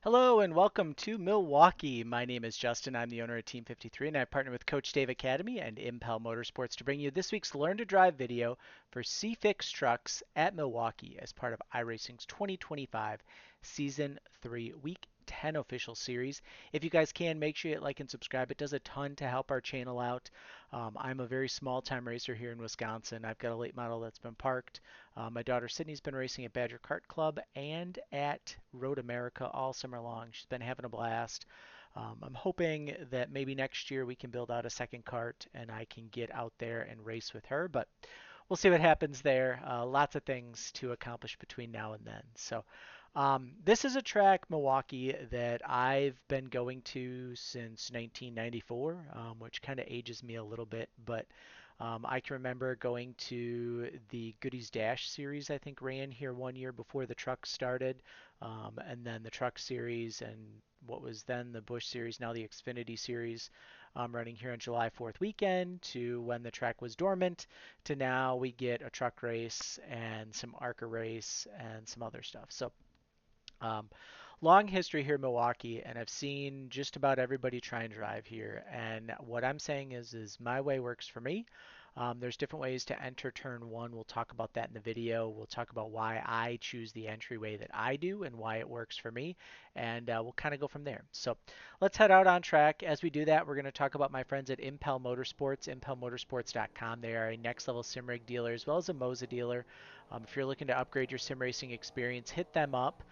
Hello and welcome to Milwaukee. My name is Justin. I'm the owner of Team 53 and I partner with Coach Dave Academy and Impel Motorsports to bring you this week's Learn to Drive video for C-Fix trucks at Milwaukee as part of iRacing's 2025 Season 3 Week 10 official series. If you guys can, make sure you hit like and subscribe. It does a ton to help our channel out. I'm a very small time racer here in Wisconsin. I've got a late model that's been parked. My daughter Sydney's been racing at Badger Kart Club and at Road America all summer long. She's been having a blast. I'm hoping that maybe next year we can build out a second cart and I can get out there and race with her, but we'll see what happens there. Lots of things to accomplish between now and then. This is a track, Milwaukee, that I've been going to since 1994, which kind of ages me a little bit, but I can remember going to the Goodies Dash series, I think ran here one year before the truck started, and then the truck series and what was then the Busch series, now the Xfinity series, running here on July 4th weekend to when the track was dormant to now we get a truck race and some ARCA race and some other stuff. Um, Long history here in Milwaukee, and I've seen just about everybody try and drive here. And what I'm saying is my way works for me. There's different ways to enter turn one. We'll talk about that in the video. We'll talk about why I choose the entryway that I do and why it works for me. And we'll kind of go from there. So let's head out on track. As we do that, we're going to talk about my friends at Impel Motorsports, impelmotorsports.com. They are a next level sim rig dealer as well as a Moza dealer. If you're looking to upgrade your sim racing experience, hit them up.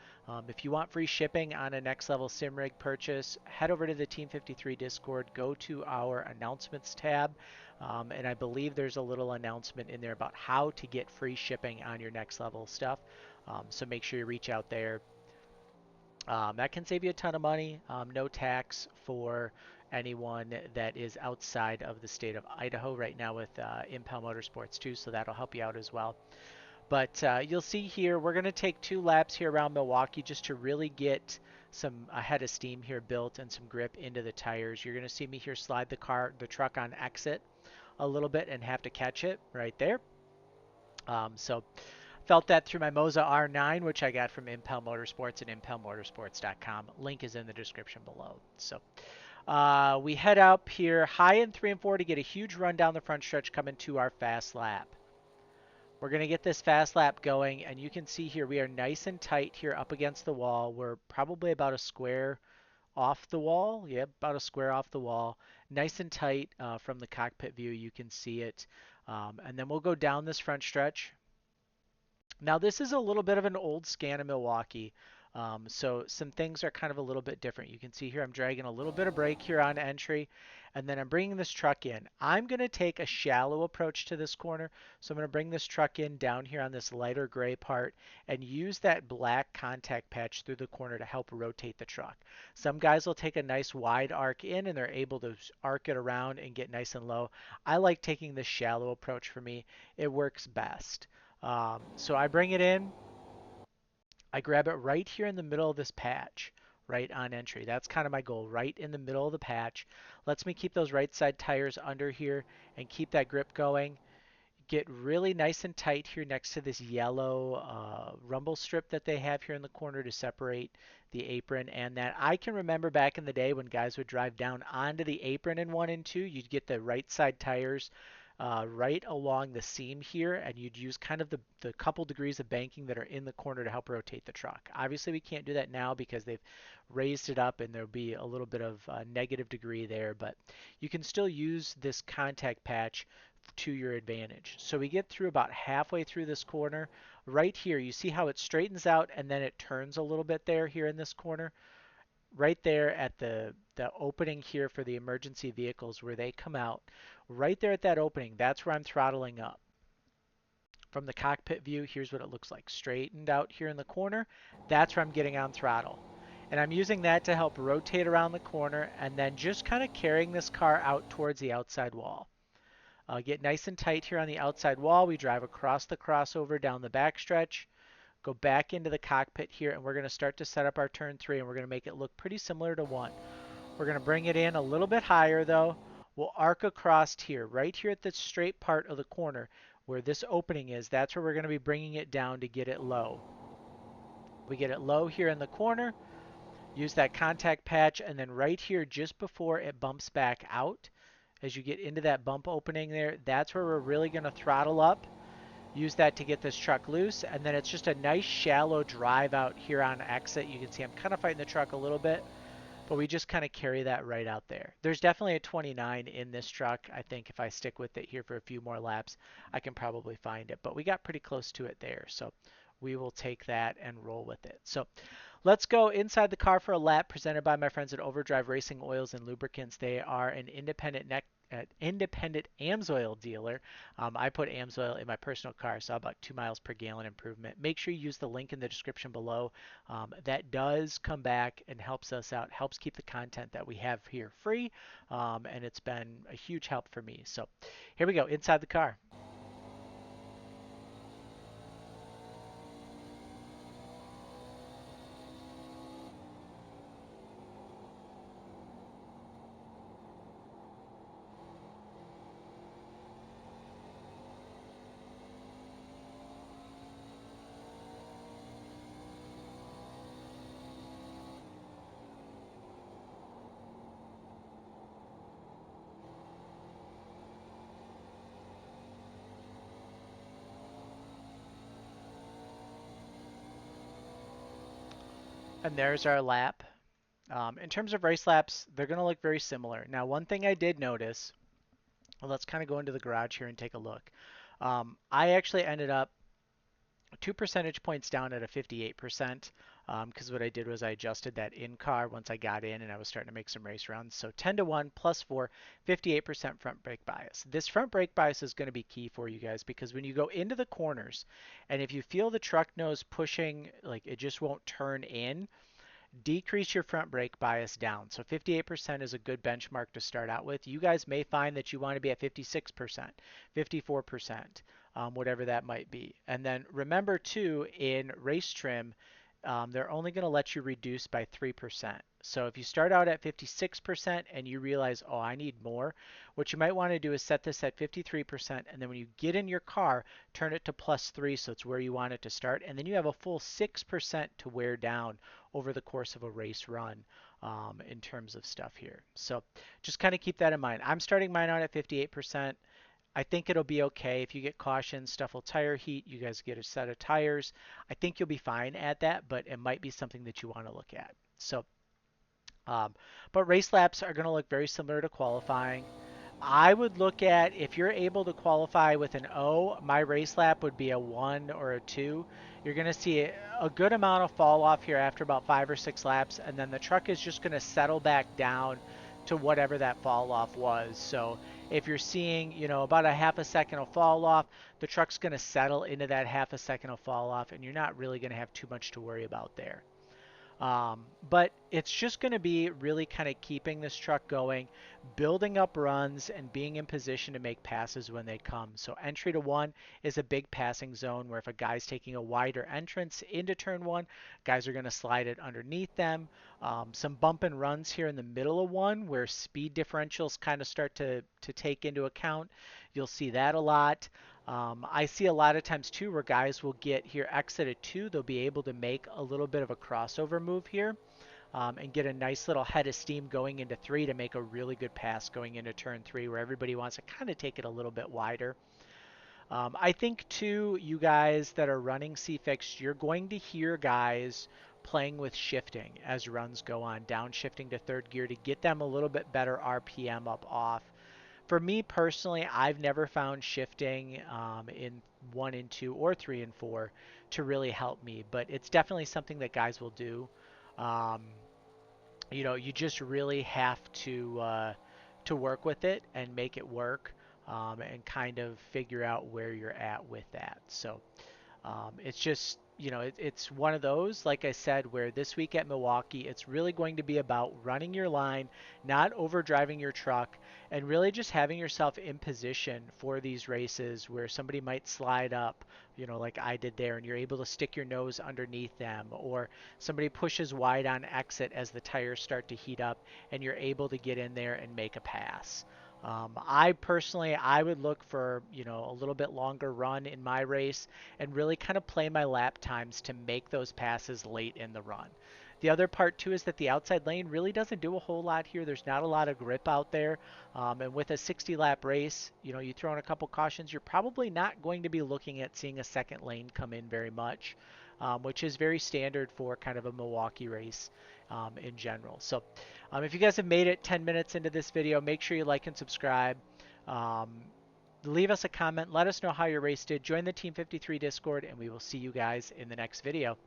If you want free shipping on a next level sim rig purchase, head over to the Team 53 Discord, go to our announcements tab, and I believe there's a little announcement in there about how to get free shipping on your next level stuff. So make sure you reach out there. That can save you a ton of money. No tax for anyone that is outside of the state of Idaho right now with Impel Motorsports too, so that'll help you out as well. But you'll see here, we're going to take 2 laps here around Milwaukee just to really get some a head of steam here built and some grip into the tires. You're going to see me here slide the truck on exit a little bit and have to catch it right there. So felt that through my Moza R9, which I got from Impel Motorsports at impelmotorsports.com. Link is in the description below. We head up here high in 3 and 4 to get a huge run down the front stretch coming to our fast lap. We're going to get this fast lap going, and you can see here we are nice and tight here up against the wall. We're probably about a square off the wall. Yep, about a square off the wall. Nice and tight from the cockpit view. You can see it. And then we'll go down this front stretch. Now this is a little bit of an old scan of Milwaukee. So some things are kind of a little bit different. You can see here I'm dragging a little bit of brake here on entry, and then I'm bringing this truck in. I'm going to take a shallow approach to this corner. So I'm going to bring this truck in down here on this lighter gray part and use that black contact patch through the corner to help rotate the truck. Some guys will take a nice wide arc in and they're able to arc it around and get nice and low. I like taking this shallow approach for me. It works best. So I bring it in. I grab it right here in the middle of this patch, right on entry. That's kind of my goal, right in the middle of the patch. Lets me keep those right side tires under here and keep that grip going. Get really nice and tight here next to this yellow rumble strip that they have here in the corner to separate the apron and that. I can remember back in the day when guys would drive down onto the apron in 1 and 2, you'd get the right side tires right along the seam here, and you'd use kind of the couple degrees of banking that are in the corner to help rotate the truck. Obviously, we can't do that now because they've raised it up and there'll be a little bit of negative degree there, but you can still use this contact patch to your advantage. So we get through about halfway through this corner. Right here, you see how it straightens out and then it turns a little bit there here in this corner. Right there at the opening here for the emergency vehicles where they come out. Right there at that opening, that's where I'm throttling up. From the cockpit view, here's what it looks like. Straightened out here in the corner, that's where I'm getting on throttle. And I'm using that to help rotate around the corner and then just kind of carrying this car out towards the outside wall. Get nice and tight here on the outside wall. We drive across the crossover down the backstretch, go back into the cockpit here, and we're going to start to set up our turn 3, and we're going to make it look pretty similar to 1. We're going to bring it in a little bit higher though. We'll arc across here, right here at the straight part of the corner where this opening is. That's where we're going to be bringing it down to get it low. We get it low here in the corner. Use that contact patch, and then right here, just before it bumps back out, as you get into that bump opening there, that's where we're really going to throttle up. Use that to get this truck loose, and then it's just a nice shallow drive out here on exit. You can see I'm kind of fighting the truck a little bit, but we just kind of carry that right out there. There's definitely a 29 in this truck. I think if I stick with it here for a few more laps, I can probably find it, but we got pretty close to it there. So we will take that and roll with it. So let's go inside the car for a lap presented by my friends at Overdrive Racing Oils and Lubricants. They are an independent AMSOIL dealer. I put AMSOIL in my personal car, so about 2 miles per gallon improvement. Make sure you use the link in the description below. That does come back and helps us out, helps keep the content that we have here free, and it's been a huge help for me. So here we go, inside the car. And there's our lap. In terms of race laps, they're going to look very similar. Now, one thing I did notice, well, let's kind of go into the garage here and take a look. I actually ended up 2 percentage points down at a 58%, because what I did was I adjusted that in car once I got in and I was starting to make some race runs. So 10 to 1 plus 4, 58% front brake bias. This front brake bias is going to be key for you guys, because when you go into the corners and if you feel the truck nose pushing, like it just won't turn in, decrease your front brake bias down. So 58% is a good benchmark to start out with. You guys may find that you want to be at 56%, 54%, whatever that might be. And then remember too, in race trim, they're only going to let you reduce by 3%. So if you start out at 56% and you realize, oh, I need more, what you might want to do is set this at 53%, and then when you get in your car, turn it to +3, so it's where you want it to start, and then you have a full 6% to wear down over the course of a race run, in terms of stuff here. So just kind of keep that in mind. I'm starting mine out at 58%. I think it'll be okay. If you get caution, stuff will tire heat. You guys get a set of tires. I think you'll be fine at that, but it might be something that you want to look at. So, um, but race laps are going to look very similar to qualifying. I would look at, if you're able to qualify with an O, my race lap would be a 1 or a 2. You're going to see a good amount of fall off here after about 5 or 6 laps, and then the truck is just going to settle back down to whatever that fall off was. So if you're seeing, about a half a second of fall off, the truck's going to settle into that half a second of fall off, and you're not really going to have too much to worry about there. But it's just going to be really kind of keeping this truck going, building up runs, and being in position to make passes when they come. So entry to one is a big passing zone where if a guy's taking a wider entrance into turn one, guys are going to slide it underneath them. Some bump and runs here in the middle of one where speed differentials kind of start to take into account. You'll see that a lot. I see a lot of times too where guys will get here exit at 2, they'll be able to make a little bit of a crossover move here, and get a nice little head of steam going into 3 to make a really good pass going into turn 3 where everybody wants to kind of take it a little bit wider. I think too, you guys that are running CFix, you're going to hear guys playing with shifting as runs go on, downshifting to third gear to get them a little bit better RPM up off. For me personally, I've never found shifting, in 1 and 2 or 3 and 4 to really help me, but it's definitely something that guys will do. Um, you just really have to work with it and make it work, and kind of figure out where you're at with that. So it's just, it's one of those, like I said, where this week at Milwaukee, it's really going to be about running your line, not overdriving your truck, and really just having yourself in position for these races where somebody might slide up, like I did there, and you're able to stick your nose underneath them, or somebody pushes wide on exit as the tires start to heat up, and you're able to get in there and make a pass. I personally, I would look for, a little bit longer run in my race and really kind of play my lap times to make those passes late in the run. The other part too is that the outside lane really doesn't do a whole lot here. There's not a lot of grip out there. And with a 60 lap race, you throw in a couple cautions, you're probably not going to be looking at seeing a second lane come in very much, which is very standard for kind of a Milwaukee race in general. So if you guys have made it 10 minutes into this video, make sure you like and subscribe. Leave us a comment. Let us know how your race did. Join the Team 53 Discord, and we will see you guys in the next video.